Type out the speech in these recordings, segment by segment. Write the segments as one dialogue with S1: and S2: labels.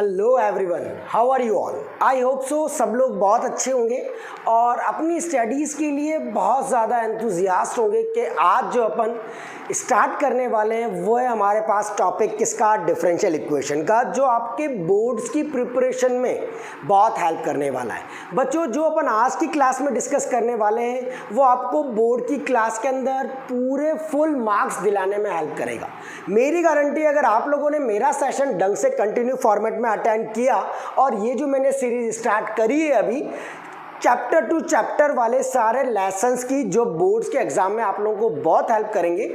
S1: Hello everyone, how are you all. I hope so सब लोग बहुत अच्छे होंगे और अपनी स्टडीज़ के लिए बहुत ज़्यादा एंथुजियास्ट होंगे कि आज जो अपन स्टार्ट करने वाले हैं वो है हमारे पास टॉपिक किसका, डिफरेंशियल इक्वेशन का, जो आपके बोर्ड्स की प्रिपरेशन में बहुत हेल्प करने वाला है। बच्चों, जो अपन आज की क्लास में डिस्कस करने वाले हैं वो आपको बोर्ड की क्लास के अंदर पूरे फुल मार्क्स दिलाने में हेल्प करेगा। मेरी गारंटी, अगर आप लोगों ने मेरा सेशन ढंग से कंटिन्यू फॉर्मेट में अटेंड किया और ये जो मैंने सीरीज स्टार्ट करी है अभी, चैप्टर टू चैप्टर वाले सारे लेसन्स की जो बोर्ड्स के एग्जाम में आप लोगों को बहुत हेल्प करेंगे,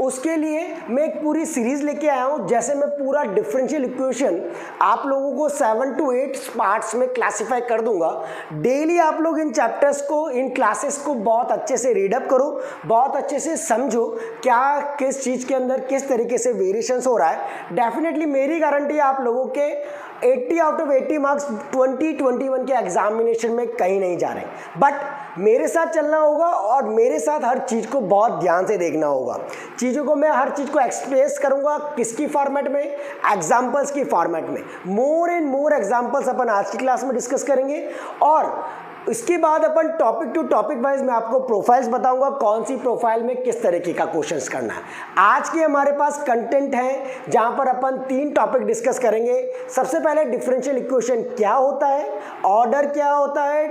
S1: उसके लिए मैं एक पूरी सीरीज लेके आया हूँ। जैसे मैं पूरा डिफरेंशियल इक्वेशन आप लोगों को 7 to 8 पार्ट्स में क्लासीफाई कर दूंगा। डेली आप लोग इन चैप्टर्स को, इन क्लासेस को बहुत अच्छे से रीडअप करो, बहुत अच्छे से समझो क्या किस चीज़ के अंदर किस तरीके से वेरिएशंस हो रहा है। डेफिनेटली मेरी गारंटी है आप लोगों के 80 out of 80 मार्क्स 2021 के एग्जामिनेशन में कहीं नहीं जा रहे, बट मेरे साथ चलना होगा और मेरे साथ हर चीज़ को बहुत ध्यान से देखना होगा। चीज़ों को मैं हर चीज़ को एक्सप्रेस करूंगा किसकी फॉर्मेट में, एग्जाम्पल्स की फॉर्मेट में। मोर एंड मोर एग्जाम्पल्स अपन आज की क्लास में डिस्कस करेंगे और इसके बाद अपन टॉपिक टू टॉपिक वाइज मैं आपको प्रोफाइल्स बताऊंगा, कौन सी प्रोफाइल में किस तरीके का क्वेश्चंस करना है। आज के हमारे पास कंटेंट है जहां पर अपन 3 टॉपिक डिस्कस करेंगे। सबसे पहले डिफरेंशियल इक्वेशन क्या होता है, ऑर्डर क्या होता है,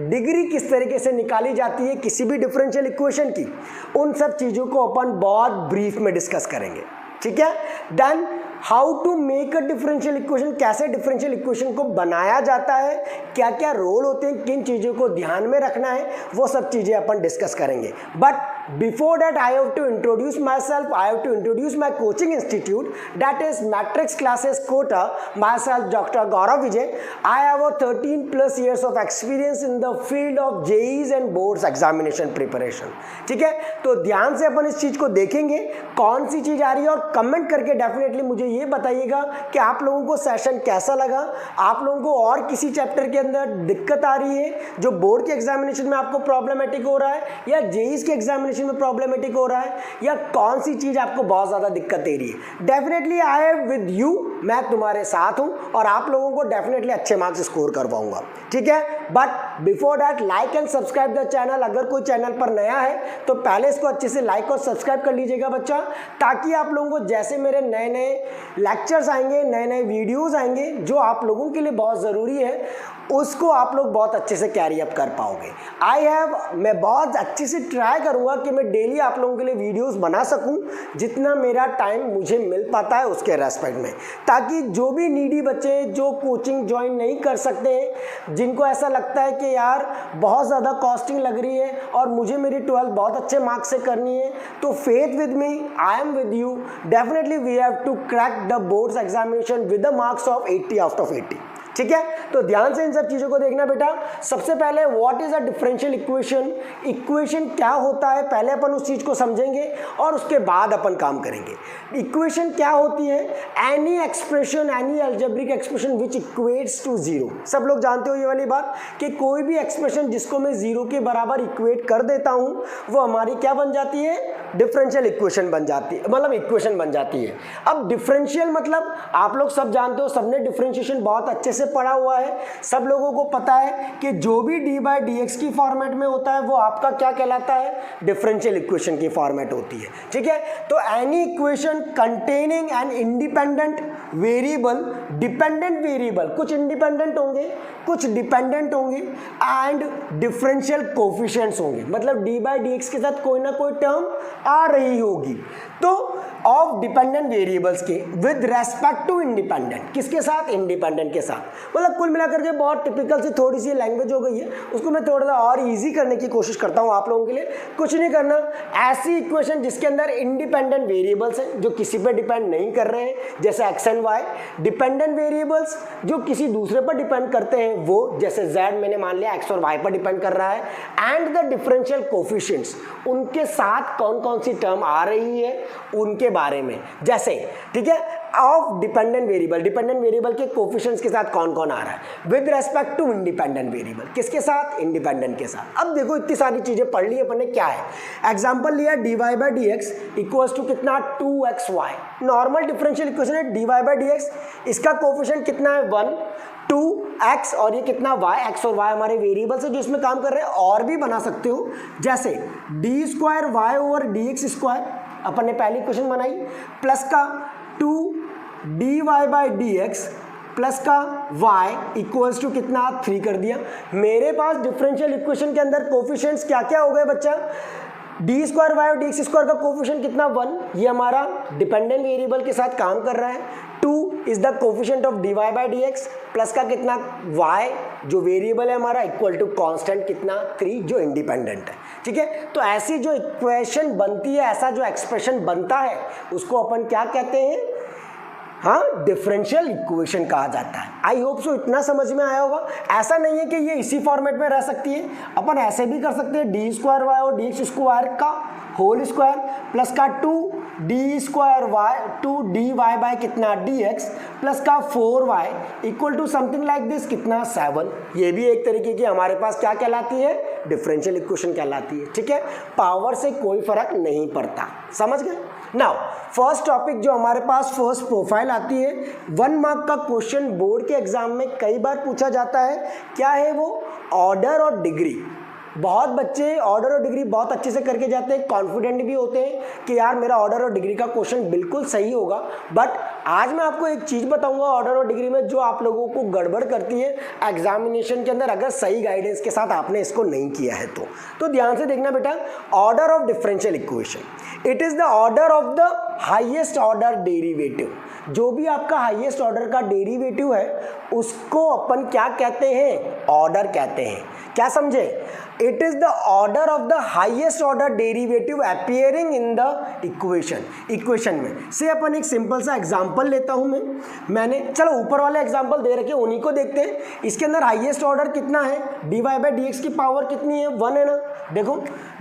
S1: डिग्री किस तरीके से निकाली जाती है किसी भी डिफरेंशियल इक्वेशन की, उन सब चीज़ों को अपन बहुत ब्रीफ में डिस्कस करेंगे। ठीक है। Then how to make a differential equation, कैसे डिफरेंशियल इक्वेशन को बनाया जाता है, क्या क्या रोल होते हैं, किन चीज़ों को ध्यान में रखना है, वो सब चीज़ें अपन डिस्कस करेंगे। But before that I have to introduce myself, I have to introduce my coaching institute, that is Matrix classes Kota. Myself doctor Gaurav Vijay. I have 13+ years of experience in the field of JEEs and boards examination preparation. ठीक है, तो ध्यान से अपन इस चीज़ को देखेंगे कौन सी चीज़ आ रही है, और कमेंट करके डेफिनेटली मुझे ये बताइएगा कि आप लोगों को सेशन कैसा लगा, आप लोगों को और किसी चैप्टर के अंदर दिक्कत आ रही है जो बोर्ड के एग्जामिनेशन में आपको प्रॉब्लमेटिक हो रहा है, या जेईज के एग्जामिनेशन में प्रॉब्लमेटिक हो रहा है, या कौन सी चीज़ आपको बहुत ज़्यादा दिक्कत दे रही है। Definitely I am with you, मैं तुम्हारे साथ हूँ और आप लोगों को डेफिनेटली अच्छे मार्क्स स्कोर करवाऊंगा। ठीक है, but before that like and subscribe the channel. अगर कोई चैनल पर नया है तो पहले इसको अच्छे से लाइक और सब्सक्राइब कर लीजिएगा बच्चा, ताकि आप लोगों को जैसे मेरे नए नए लेक्चर्स आएंगे, नए नए वीडियोस आएंगे जो आप लोगों के लिए बहुत ज़रूरी है, उसको आप लोग बहुत अच्छे से कैरी अप कर पाओगे। मैं बहुत अच्छे से ट्राई करूंगा कि मैं डेली आप लोगों के लिए वीडियोस बना सकूं, जितना मेरा टाइम मुझे मिल पाता है उसके रेस्पेक्ट में, ताकि जो भी नीडी बच्चे जो कोचिंग ज्वाइन नहीं कर सकते हैं, जिनको ऐसा लगता है कि यार बहुत ज़्यादा कॉस्टिंग लग रही है और मुझे मेरी 12th बहुत अच्छे मार्क्स से करनी है, तो faith with me, I am with you. Definitely we have to crack the boards examination with the marks of 80 out of 80। ठीक है, तो ध्यान से इन सब चीज़ों को देखना बेटा। सबसे पहले what is a differential equation, equation क्या होता है, पहले अपन उस चीज़ को समझेंगे और उसके बाद अपन काम करेंगे। इक्वेशन क्या होती है? Any expression, any algebraic expression which equates to zero. सब लोग जानते हो ये वाली बात कि कोई भी एक्सप्रेशन जिसको मैं जीरो के बराबर इक्वेट कर देता हूँ वो हमारी क्या बन जाती है, डिफरेंशियल इक्वेशन बन जाती है, मतलब इक्वेशन बन जाती है। अब डिफरेंशियल मतलब आप लोग सब जानते हो, सबने डिफरेंशिएशन बहुत अच्छे से पढ़ा हुआ है, सब लोगों को पता है कि जो भी d/dx की फॉर्मेट में होता है वो आपका क्या कहलाता है, डिफरेंशियल इक्वेशन की फॉर्मेट होती है। ठीक है, तो any equation containing an independent variable, dependent variable, कुछ इंडिपेंडेंट होंगे कुछ डिपेंडेंट होंगे, एंड डिफरेंशियल कोफिशिएंट्स होंगे, मतलब d/dx के साथ कोई ना कोई टर्म आ रही होगी। तो ऑफ डिपेंडेंट वेरिएबल्स के विद रेस्पेक्ट टू इंडिपेंडेंट, किसके साथ, इंडिपेंडेंट के साथ। मतलब कुल मिलाकर के बहुत टिपिकल सी थोड़ी सी लैंग्वेज हो गई है, उसको मैं थोड़ा सा और इजी करने की कोशिश करता हूँ आप लोगों के लिए। कुछ नहीं करना, ऐसी इक्वेशन जिसके अंदर इंडिपेंडेंट वेरिएबल्स हैं जो किसी पे डिपेंड नहीं कर रहे हैं, जैसे x and y, dependent variables जो किसी दूसरे पर डिपेंड करते हैं वो, जैसे जेड मैंने मान लिया एक्स और वाई पर डिपेंड कर रहा है, एंड द डिफरेंशियल कोफिशिएंट्स, उनके साथ कौन कौन सी टर्म आ रही है उनके बारे में। जैसे ठीक है, of dependent variable, dependent variable के कोफिशिएंट्स के साथ कौन कौन आ रहा है with respect to independent variable, किसके साथ, इंडिपेंडेंट के साथ। अब देखो इतनी सारी चीजें पढ़ ली अपन ने, क्या है एग्जांपल लिया dy by D x equals to कितना 2xy, नॉर्मल डिफरेंशियल इक्वेशन है dy बाई डी एक्स, इसका कोफिशिएंट कितना है 1 2x और ये कितना y, x और y हमारे वेरिएबल्स है जो इसमें काम कर रहे हैं। और भी बना सकते हो जैसे d square Y over D x square, अपन ने पहली इक्वेशन बनाई, प्लस का 2dy by D x plus का y इक्वल्स टू कितना 3 कर दिया। मेरे पास डिफरेंशियल इक्वेशन के अंदर कोफिशिएंट्स क्या क्या हो गए बच्चा, डी स्क्वायर वाई और डी एक्स स्क्वायर का कोफिशिएंट कितना 1, ये हमारा डिपेंडेंट वेरिएबल के साथ काम कर रहा है। 2 is the coefficient of d Y by D x plus का कितना y जो वेरिएबल है हमारा इक्वल टू कांस्टेंट कितना 3 जो इंडिपेंडेंट है। ठीक है, तो ऐसी जो इक्वेशन बनती है, ऐसा जो एक्सप्रेशन बनता है उसको अपन क्या कहते हैं, हाँ डिफरेंशियल इक्वेशन कहा जाता है। आई होप सो इतना समझ में आया होगा। ऐसा नहीं है कि ये इसी फॉर्मेट में रह सकती है, अपन ऐसे भी कर सकते हैं डी स्क्वायर वाई और डी एक्स स्क्वायर का होल स्क्वायर प्लस का 2d square y 2dy by कितना dx प्लस का 4y equal to something like this कितना 7। ये भी एक तरीके की हमारे पास क्या कहलाती है, डिफरेंशियल इक्वेशन कहलाती है। ठीक है, पावर से कोई फर्क नहीं पड़ता, समझ गए। नाउ फर्स्ट टॉपिक जो हमारे पास फर्स्ट प्रोफाइल आती है, 1 मार्क का क्वेश्चन बोर्ड के एग्जाम में कई बार पूछा जाता है, क्या है वो, ऑर्डर और डिग्री। बहुत बच्चे ऑर्डर और डिग्री बहुत अच्छे से करके जाते हैं, कॉन्फिडेंट भी होते हैं कि यार मेरा ऑर्डर और डिग्री का क्वेश्चन बिल्कुल सही होगा। बट आज मैं आपको एक चीज़ बताऊंगा ऑर्डर और डिग्री में जो आप लोगों को गड़बड़ करती है एग्जामिनेशन के अंदर, अगर सही गाइडेंस के साथ आपने इसको नहीं किया है तो ध्यान से देखना बेटा। Order of differential equation, it is the order of the highest order derivative. जो भी आपका हाईएस्ट ऑर्डर का डेरिवेटिव है उसको अपन क्या कहते हैं, ऑर्डर कहते हैं। क्या समझे, it is the order of the highest order derivative appearing in the equation में से अपन एक सिंपल सा एग्जांपल लेता हूं मैंने चलो ऊपर वाले एग्जांपल दे रखे उन्हीं को देखते हैं। इसके अंदर हाईएस्ट ऑर्डर कितना है, dy बाई डी एक्स की पावर कितनी है, 1 है ना। देखो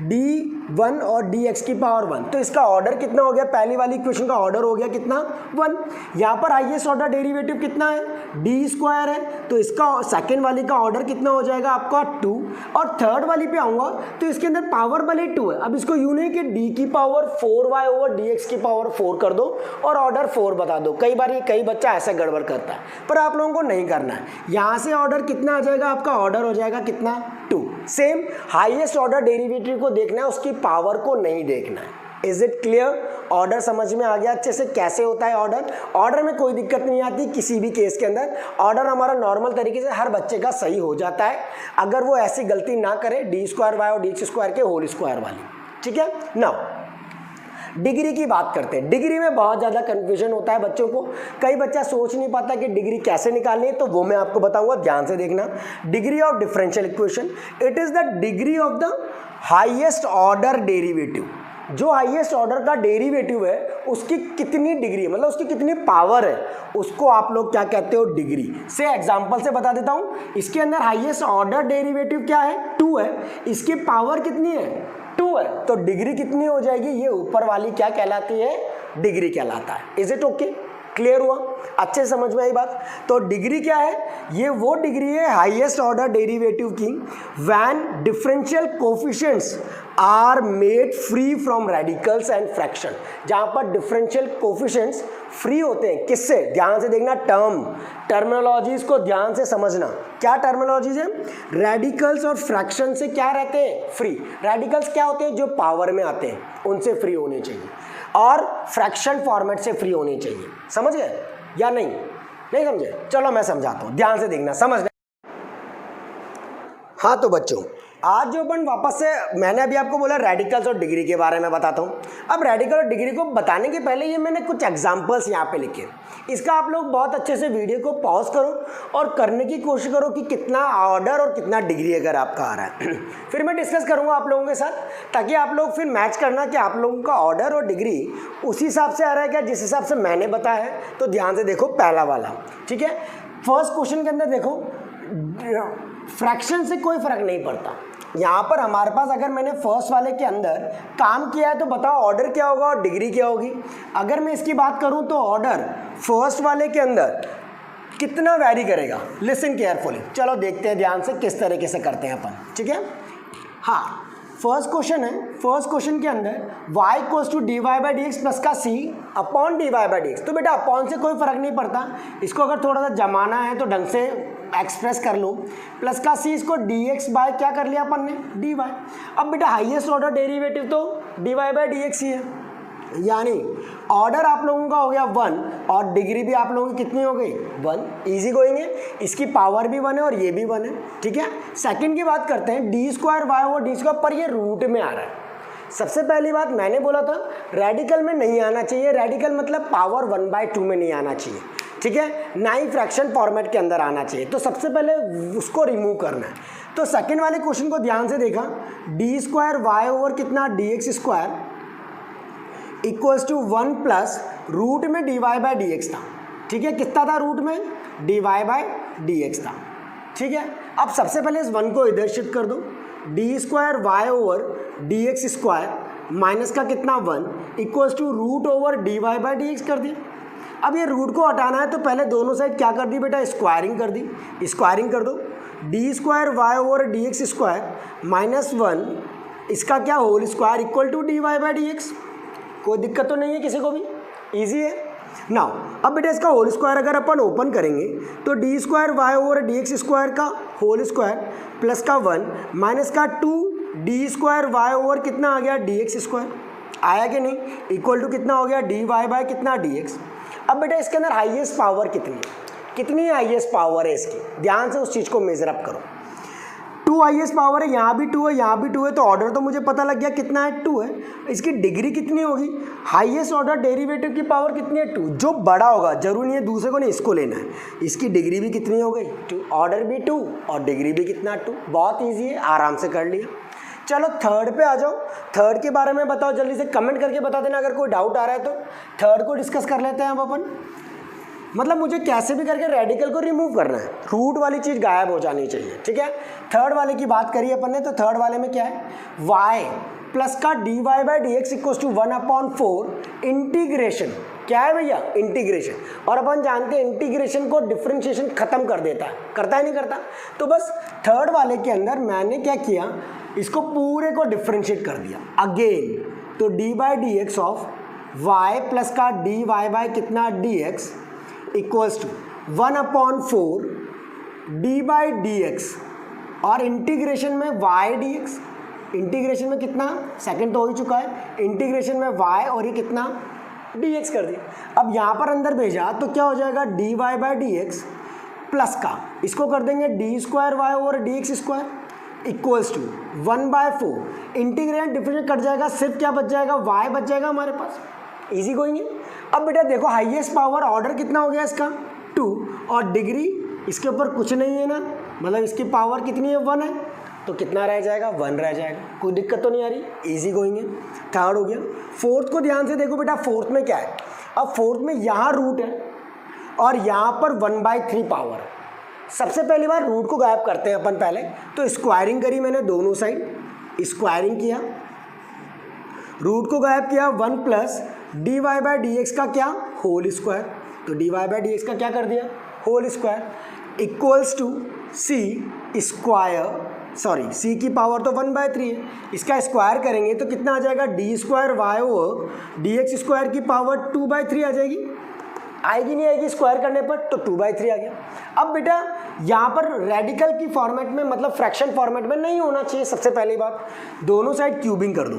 S1: d1 और dx की पावर 1, तो इसका ऑर्डर कितना हो गया, पहली वाली इक्वेशन का ऑर्डर हो गया कितना 1। यहाँ पर हाईएस्ट ऑर्डर डेरिवेटिव कितना है, डी स्क्वायर है, तो इसका सेकेंड वाली का ऑर्डर कितना हो जाएगा आपका 2। और थर्ड वाली पे आऊंगा तो इसके अंदर पावर भले 2 है, अब इसको यूं नहीं कि d की पावर 4y ओवर dx की पावर 4 कर दो और ऑर्डर 4 बता दो। कई बार ये कई बच्चा ऐसे गड़बड़ करता है, पर आप लोगों को नहीं करना है। यहाँ से ऑर्डर कितना आ जाएगा आपका, ऑर्डर हो जाएगा कितना 2। सेम हाईएस्ट ऑर्डर डेरिवेटिव को देखना है, उसकी पावर को नहीं देखना है। इज इट क्लियर, ऑर्डर समझ में आ गया अच्छे से कैसे होता है ऑर्डर। ऑर्डर में कोई दिक्कत नहीं आती किसी भी केस के अंदर, ऑर्डर हमारा नॉर्मल तरीके से हर बच्चे का सही हो जाता है अगर वो ऐसी गलती ना करे डी स्क्वायर वाई और डी एक्स स्क्वायर के होल स्क्वायर वाली। ठीक है, नाउ डिग्री की बात करते हैं। डिग्री में बहुत ज़्यादा कन्फ्यूजन होता है बच्चों को, कई बच्चा सोच नहीं पाता कि डिग्री कैसे निकालनी है, तो वो मैं आपको बताऊंगा, ध्यान से देखना। Degree of differential equation, it is the degree of the highest order derivative. जो हाईएस्ट ऑर्डर का डेरिवेटिव है उसकी कितनी डिग्री, मतलब उसकी कितनी पावर है, उसको आप लोग क्या कहते हो, डिग्री। से एग्जांपल से बता देता हूँ, इसके अंदर हाईएस्ट ऑर्डर डेरिवेटिव क्या है, 2 है, इसकी पावर कितनी है, 2 है, तो डिग्री कितनी हो जाएगी, ये ऊपर वाली क्या कहलाती है, डिग्री कहलाता है। इज इट ओके, क्लियर हुआ, अच्छे समझ में आई बात। तो डिग्री क्या है, ये वो डिग्री है हाईएस्ट ऑर्डर डेरिवेटिव की when differential coefficients are made free from radicals and fraction. जहां पर डिफरेंशियल कोफिशिएंट्स फ्री होते हैं, किससे, ध्यान से देखना, टर्मिनोलॉजीज को ध्यान से समझना। क्या टर्मिनोलॉजीज है, रेडिकल्स और फ्रैक्शन से क्या रहते हैं, फ्री। रेडिकल्स क्या होते हैं, जो पावर में आते हैं, उनसे फ्री होने चाहिए, और फ्रैक्शन फॉर्मेट से फ्री होनी चाहिए। समझ गए या नहीं समझे, चलो मैं समझाता हूँ, ध्यान से देखना, समझ गए। हाँ तो बच्चों आज जो अपन वापस से, मैंने अभी आपको बोला रेडिकल्स और डिग्री के बारे में बताता हूँ। अब रेडिकल और डिग्री को बताने के पहले ये मैंने कुछ एग्जांपल्स यहाँ पे लिखे, इसका आप लोग बहुत अच्छे से वीडियो को पॉज करो और करने की कोशिश करो कि कितना ऑर्डर और कितना डिग्री अगर आपका आ रहा है। फिर मैं डिस्कस करूँगा आप लोगों के साथ, ताकि आप लोग फिर मैच करना कि आप लोगों का ऑर्डर और डिग्री उसी हिसाब से आ रहा है क्या जिस हिसाब से मैंने बताया है। तो ध्यान से देखो पहला वाला, ठीक है। फर्स्ट क्वेश्चन के अंदर देखो, फ्रैक्शन से कोई फर्क नहीं पड़ता, यहाँ पर हमारे पास अगर मैंने फर्स्ट वाले के अंदर काम किया है तो बताओ ऑर्डर क्या होगा और डिग्री क्या होगी। अगर मैं इसकी बात करूँ तो ऑर्डर फर्स्ट वाले के अंदर कितना वैरी करेगा, लिसन केयरफुली। चलो देखते हैं ध्यान से किस तरीके से करते हैं अपन, ठीक है। हाँ, फर्स्ट क्वेश्चन है, फर्स्ट क्वेश्चन के अंदर y equals to d Y by D x plus का c upon d Y by D x. तो बेटा अपॉन से कोई फर्क नहीं पड़ता, इसको अगर थोड़ा सा जमाना है तो ढंग से एक्सप्रेस कर लो। प्लस का c, इसको डी एक्स बाय क्या कर लिया अपन ने, डी वाई। अब बेटा हाईएस्ट ऑर्डर डेरिवेटिव तो D Y by D x ही है, यानी ऑर्डर आप लोगों का हो गया 1 और डिग्री भी आप लोगों की कितनी हो गई 1। इजी गोइंग है, इसकी पावर भी 1 है और ये भी 1 है, ठीक है। सेकंड की बात करते हैं, d square Y over d square, पर ये रूट में आ रहा है। सबसे पहली बात मैंने बोला था रेडिकल में नहीं आना चाहिए, रेडिकल मतलब पावर 1/2 में नहीं आना चाहिए, ठीक है, ना ही फ्रैक्शन फॉर्मेट के अंदर आना चाहिए। तो सबसे पहले उसको रिमूव करना है। तो सेकेंड वाले क्वेश्चन को ध्यान से देखा, डी स्क्वायर वाई ओवर कितना d x square equals to 1 plus root में d Y by D x था, ठीक है। कितना था रूट में, d Y by D x था, ठीक है। अब सबसे पहले इस 1 को इधर शिफ्ट कर दो, d square Y over D x square minus का कितना 1 equals to root over d Y by D x कर दिया। अब ये रूट को हटाना है तो पहले दोनों साइड क्या कर दी बेटा, स्क्वायरिंग कर दी। स्क्वायरिंग कर दो, d square Y over D x square minus 1 इसका क्या whole square equal to d Y by D x. कोई दिक्कत तो नहीं है किसी को भी, इजी है। नाउ अब बेटा इसका होल स्क्वायर अगर अपन ओपन करेंगे तो d square Y over D x square का होल स्क्वायर प्लस का 1 माइनस का 2 डी स्क्वायर वाई ओवर कितना आ गया डी एक्स स्क्वायर, आया कि नहीं, इक्वल टू कितना हो गया डी वाई बाय कितना डी एक्स। अब बेटा इसके अंदर हाईएस्ट पावर कितनी है, कितनी हाईएस्ट पावर है इसकी, ध्यान से उस चीज़ को मेजर अप करो। 2 हाईएस्ट पावर है, यहाँ भी 2 है, यहाँ भी 2 है, तो ऑर्डर तो मुझे पता लग गया कितना है 2 है। इसकी डिग्री कितनी होगी, हाईएस्ट ऑर्डर डेरिवेटिव की पावर कितनी है 2, जो बड़ा होगा, जरूरी नहीं है दूसरे को नहीं इसको लेना है, इसकी डिग्री भी कितनी हो गई 2, ऑर्डर भी 2 और डिग्री भी कितना 2। बहुत ईजी है, आराम से कर लिया। चलो थर्ड पे आ जाओ, थर्ड के बारे में बताओ, जल्दी से कमेंट करके बता देना अगर कोई डाउट आ रहा है तो। थर्ड को डिस्कस कर लेते हैं अब अपन, मतलब मुझे कैसे भी करके रेडिकल को रिमूव करना है, रूट वाली चीज़ गायब हो जानी चाहिए, ठीक है। थर्ड वाले की बात करी अपन ने, तो थर्ड वाले में क्या है, y प्लस का d Y by D x equals to 1/4 integration, क्या है भैया इंटीग्रेशन, और अपन जानते हैं इंटीग्रेशन को डिफरेंशिएशन खत्म कर देता है, करता है नहीं करता। तो बस थर्ड वाले के अंदर मैंने क्या किया, इसको पूरे को डिफरेंशिएट कर दिया अगेन। तो d by D x of y plus का डी वाई बाई कितना d x equals to 1/4 d by D x, और इंटीग्रेशन में वाई डी एक्स, इंटीग्रेशन में कितना, सेकंड तो हो ही चुका है, इंटीग्रेशन में वाई और ये कितना डी एक्स कर दिया। अब यहाँ पर अंदर भेजा तो क्या हो जाएगा d Y by D x plus का, इसको कर देंगे d square Y over D x square equals to 1/4 integration differentiate cut जाएगा, सिर्फ क्या बच जाएगा वाई बच जाएगा हमारे पास, इजी गोइंग है। अब बेटा देखो हाईएस्ट पावर ऑर्डर कितना हो गया इसका 2 और डिग्री इसके ऊपर कुछ नहीं है ना, मतलब इसकी पावर कितनी है 1 है, तो कितना रह जाएगा 1 रह जाएगा, कोई दिक्कत तो नहीं आ रही, इजी गोइंग है। थर्ड हो गया। फोर्थ को ध्यान से देखो बेटा, फोर्थ में क्या है, अब फोर्थ में यहाँ रूट है और यहाँ पर 1/3 पावर है। सबसे पहली बार रूट को गायब करते हैं अपन पहले, तो स्क्वायरिंग करी मैंने दोनों साइड, स्क्वायरिंग किया, रूट को गायब किया, 1 plus D Y by D x का क्या होल स्क्वायर, तो D Y by D x का क्या कर दिया whole square equals to C square, sorry C की पावर तो 1/3 है, इसका स्क्वायर करेंगे तो कितना आ जाएगा D square Y over D x square की पावर 2/3 आ जाएगी, आएगी नहीं आएगी स्क्वायर करने पर, तो 2/3 आ गया। अब बेटा यहाँ पर रेडिकल की फॉर्मेट में, मतलब फ्रैक्शन फॉर्मेट में नहीं होना चाहिए। सबसे पहली बात, दोनों साइड क्यूबिंग कर दो,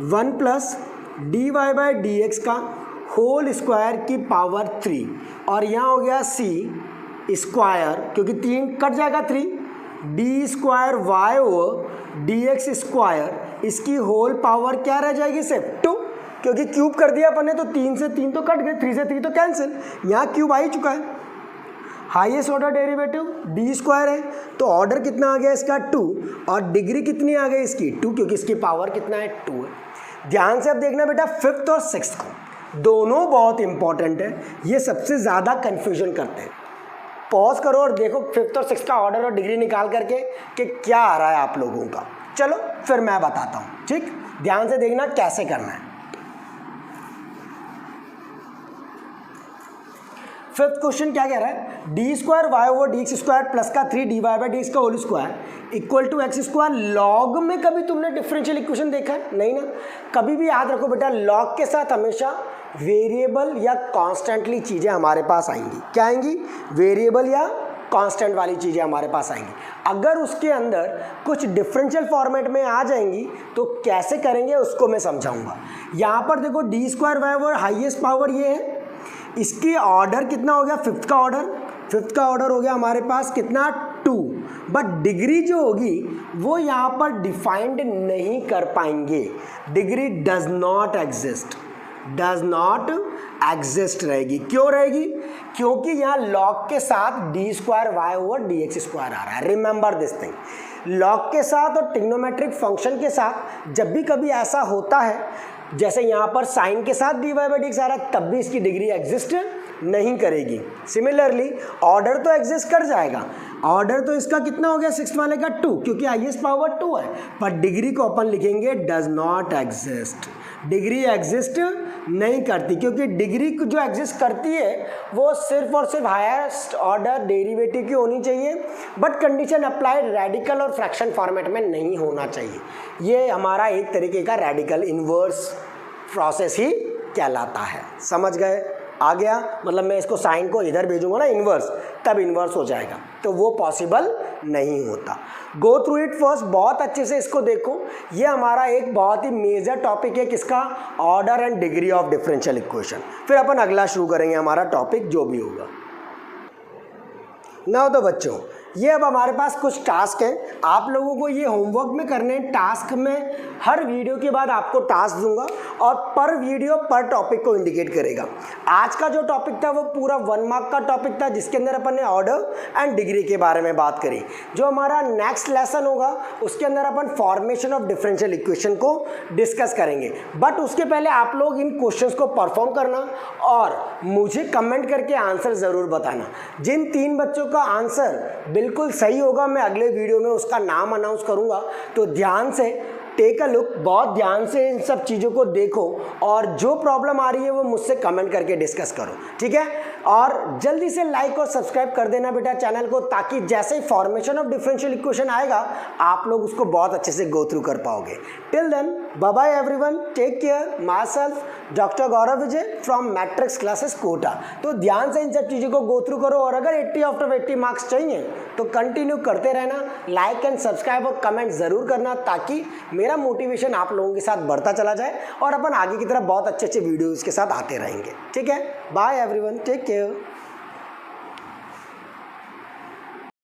S1: 1 plus D Y by D x का होल स्क्वायर की पावर 3, और यहाँ हो गया सी स्क्वायर, क्योंकि 3 कट जाएगा 3, D square Y over D x square, इसकी होल पावर क्या रह जाएगी सिर्फ 2, क्योंकि क्यूब कर दिया अपन ने, तो 3 से 3 तो कट गए, 3 से 3 तो कैंसिल, यहाँ क्यूब आ ही चुका है। Highest order derivative D square है, तो ऑर्डर कितना आ गया इसका 2, और डिग्री कितनी आ गई इसकी 2, क्योंकि इसकी पावर कितना है 2 है। ध्यान से अब देखना बेटा, फिफ्थ और सिक्स्थ को, दोनों बहुत इंपॉर्टेंट है, ये सबसे ज़्यादा कन्फ्यूजन करते हैं। पॉज करो और देखो फिफ्थ और सिक्स्थ का ऑर्डर और डिग्री निकाल करके कि क्या आ रहा है आप लोगों का। चलो फिर मैं बताता हूँ, ठीक, ध्यान से देखना कैसे करना है। फिफ्थ क्वेश्चन क्या कह रहा है, d square Y over D x square plus का 3 d Y by D x का whole square equal to x square. Log में कभी तुमने डिफरेंशियल इक्वेशन देखा है? नहीं ना। कभी भी याद रखो बेटा, लॉग के साथ हमेशा वेरिएबल या कॉन्स्टेंटली चीज़ें हमारे पास आएंगी। क्या आएंगी? वेरिएबल या कांस्टेंट वाली चीज़ें हमारे पास आएंगी। अगर उसके अंदर कुछ डिफरेंशियल फॉर्मेट में आ जाएंगी तो कैसे करेंगे उसको मैं समझाऊंगा। यहाँ पर देखो D square Y over highest power ये है, इसकी ऑर्डर कितना हो गया? फिफ्थ का ऑर्डर हो गया हमारे पास कितना? 2। बट डिग्री जो होगी वो यहाँ पर डिफाइंड नहीं कर पाएंगे। डिग्री डज नॉट एग्जिस्ट रहेगी। क्यों रहेगी? क्योंकि यहाँ लॉग के साथ d square Y over D x square आ रहा है। रिमेंबर दिस थिंग, लॉग के साथ और ट्रिग्नोमेट्रिक फंक्शन के साथ जब भी कभी ऐसा होता है, जैसे यहाँ पर साइन के साथ d Y by D x आ रहा है, तब भी इसकी डिग्री एग्जिस्ट नहीं करेगी। सिमिलरली ऑर्डर तो एग्जिस्ट कर जाएगा। ऑर्डर तो इसका कितना हो गया? 6 वाले का 2, क्योंकि हाईएस्ट पावर 2 है। पर डिग्री को अपन लिखेंगे does not exist. Degree exist नहीं करती, क्योंकि डिग्री जो एग्जिस्ट करती है वो सिर्फ और सिर्फ हाईएस्ट ऑर्डर डेरिवेटिव की होनी चाहिए। बट कंडीशन अप्लाइड रेडिकल और फ्रैक्शन फॉर्मेट में नहीं होना चाहिए। ये हमारा एक तरीके का रेडिकल इन्वर्स प्रोसेस ही कहलाता है। समझ गए? आ गया? मतलब मैं इसको साइन को इधर भेजूंगा ना इन्वर्स, तब इन्वर्स हो जाएगा, तो वो पॉसिबल नहीं होता। गो थ्रू इट फर्स्ट, बहुत अच्छे से इसको देखो। ये हमारा एक बहुत ही मेजर टॉपिक है, किसका? Order and degree of differential equation. फिर अपन अगला शुरू करेंगे हमारा टॉपिक जो भी होगा। नाउ तो बच्चों, ये अब हमारे पास कुछ टास्क हैं, आप लोगों को ये होमवर्क में करने हैं। टास्क में हर वीडियो के बाद आपको टास्क दूंगा और पर वीडियो पर टॉपिक को इंडिकेट करेगा। आज का जो टॉपिक था वो पूरा 1 मार्क का टॉपिक था, जिसके अंदर अपन ने ऑर्डर एंड डिग्री के बारे में बात करी। जो हमारा नेक्स्ट लेसन होगा उसके अंदर अपन फॉर्मेशन ऑफ डिफरेंशियल इक्वेशन को डिस्कस करेंगे। बट उसके पहले आप लोग इन क्वेश्चंस को परफॉर्म करना और मुझे कमेंट करके आंसर ज़रूर बताना। जिन 3 बच्चों का आंसर बिल्कुल सही होगा, मैं अगले वीडियो में उसका नाम अनाउंस करूंगा। तो ध्यान से टेक अ लुक, बहुत ध्यान से इन सब चीज़ों को देखो और जो प्रॉब्लम आ रही है वो मुझसे कमेंट करके डिस्कस करो, ठीक है? और जल्दी से लाइक और सब्सक्राइब कर देना बेटा चैनल को, ताकि जैसे ही फॉर्मेशन ऑफ डिफरेंशियल इक्वेशन आएगा आप लोग उसको बहुत अच्छे से गो थ्रू कर पाओगे। Till then bye bye everyone, take care, myself doctor Gaurav Vijay from Matrix classes Kota. तो ध्यान से इन सब चीज़ों को गो थ्रू करो और अगर 80 आउट ऑफ 80 मार्क्स चाहिए तो कंटिन्यू करते रहना। लाइक एंड सब्सक्राइब और कमेंट ज़रूर करना, ताकि मेरा मोटिवेशन आप लोगों के साथ बढ़ता चला जाए और अपन आगे की तरफ बहुत अच्छे अच्छे वीडियोज़ के साथ आते रहेंगे, ठीक है? Bye everyone, take care.